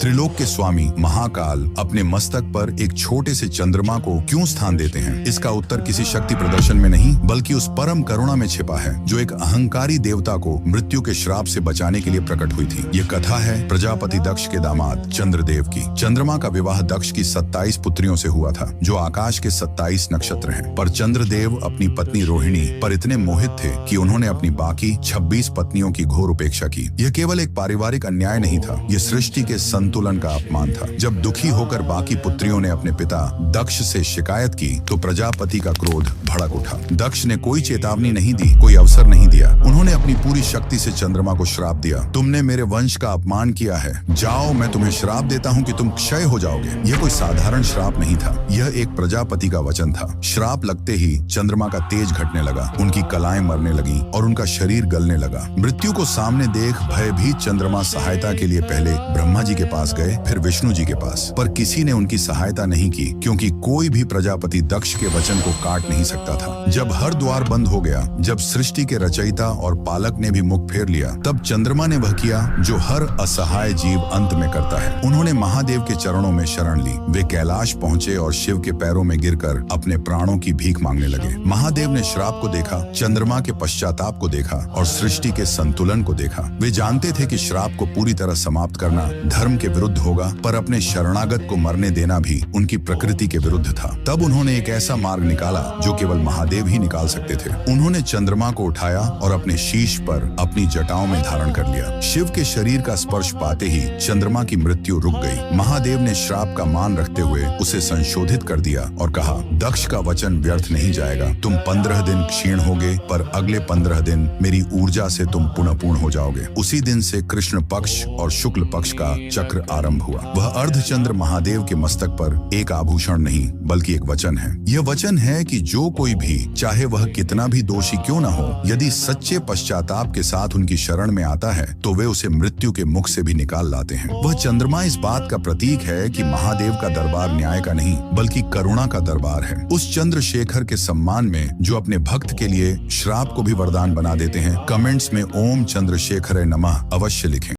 त्रिलोक के स्वामी महाकाल अपने मस्तक पर एक छोटे से चंद्रमा को क्यों स्थान देते हैं? इसका उत्तर किसी शक्ति प्रदर्शन में नहीं बल्कि उस परम करुणा में छिपा है जो एक अहंकारी देवता को मृत्यु के श्राप से बचाने के लिए प्रकट हुई थी। ये कथा है प्रजापति दक्ष के दामाद चंद्रदेव की। चंद्रमा का विवाह दक्ष की 27 पुत्रियों से हुआ था जो आकाश के 27 नक्षत्र हैं। पर चंद्रदेव अपनी पत्नी रोहिणी पर इतने मोहित थे कि उन्होंने अपनी बाकी 26 पत्नियों की घोर उपेक्षा की। यह केवल एक पारिवारिक अन्याय नहीं था, ये सृष्टि के संतुलन का अपमान था। जब दुखी होकर बाकी पुत्रियों ने अपने पिता दक्ष से शिकायत की तो प्रजापति का क्रोध भड़क उठा। दक्ष ने कोई चेतावनी नहीं दी, कोई अवसर नहीं दिया। उन्होंने अपनी पूरी शक्ति से चंद्रमा को श्राप दिया। तुमने मेरे वंश का अपमान किया है, जाओ मैं तुम्हें श्राप देता हूँ कि तुम क्षय हो जाओगे। यह कोई साधारण श्राप नहीं था, यह एक प्रजापति का वचन था। श्राप लगते ही चंद्रमा का तेज घटने लगा, उनकी कलाएं मरने लगी और उनका शरीर गलने लगा। मृत्यु को सामने देख भयभीत चंद्रमा सहायता के लिए पहले ब्रह्मा जी के पास गए, फिर विष्णु जी के पास। पर किसी ने उनकी सहायता नहीं की क्योंकि कोई भी प्रजापति दक्ष के वचन को काट नहीं सकता था। जब हर द्वार बंद हो गया, जब सृष्टि के रचयिता और पालक ने भी मुख फेर लिया, तब चंद्रमा ने वह किया जो हर असहाय जीव अंत में करता है। उन्होंने महादेव के चरणों में शरण ली। वे कैलाश पहुंचे और शिव के पैरों में गिरकर अपने प्राणों की भीख मांगने लगे। महादेव ने श्राप को देखा, चंद्रमा के पश्चाताप को देखा और सृष्टि के संतुलन को देखा। वे जानते थे कि श्राप को पूरी तरह समाप्त करना धर्म के विरुद्ध होगा, पर अपने शरणागत को मरने देना भी उनकी प्रकृति के विरुद्ध था। तब उन्होंने एक ऐसा मार्ग निकाला जो केवल महादेव ही निकाल सकते थे। उन्होंने चंद्रमा को उठाया और अपने शीश पर अपनी जटाओं में धारण कर लिया। शिव के शरीर का स्पर्श पाते ही चंद्रमा की मृत्यु रुक गई। महादेव ने श्राप का मान रखते हुए उसे संशोधित कर दिया और कहा, दक्ष का वचन व्यर्थ नहीं जाएगा। तुम 15 दिन क्षीण होगे, पर अगले 15 दिन मेरी ऊर्जा से तुम पुनः पूर्ण हो जाओगे। उसी दिन से कृष्ण पक्ष और शुक्ल पक्ष का चक्र आरंभ हुआ। वह अर्धचंद्र महादेव के मस्तक पर एक आभूषण नहीं बल्कि एक वचन है। यह वचन है कि जो कोई भी, चाहे वह कितना भी दोषी क्यों न हो, यदि सच्चे पश्चाताप के साथ उनकी शरण में आता है तो वे उसे मृत्यु के मुख से भी निकाल लाते हैं। वह चंद्रमा इस बात का प्रतीक है कि महादेव का दरबार न्याय का नहीं बल्कि करुणा का दरबार है। उस चंद्रशेखर के सम्मान में जो अपने भक्त के लिए श्राप को भी वरदान बना देते हैं, कमेंट्स में ओम चंद्रशेखर नमः अवश्य लिखें।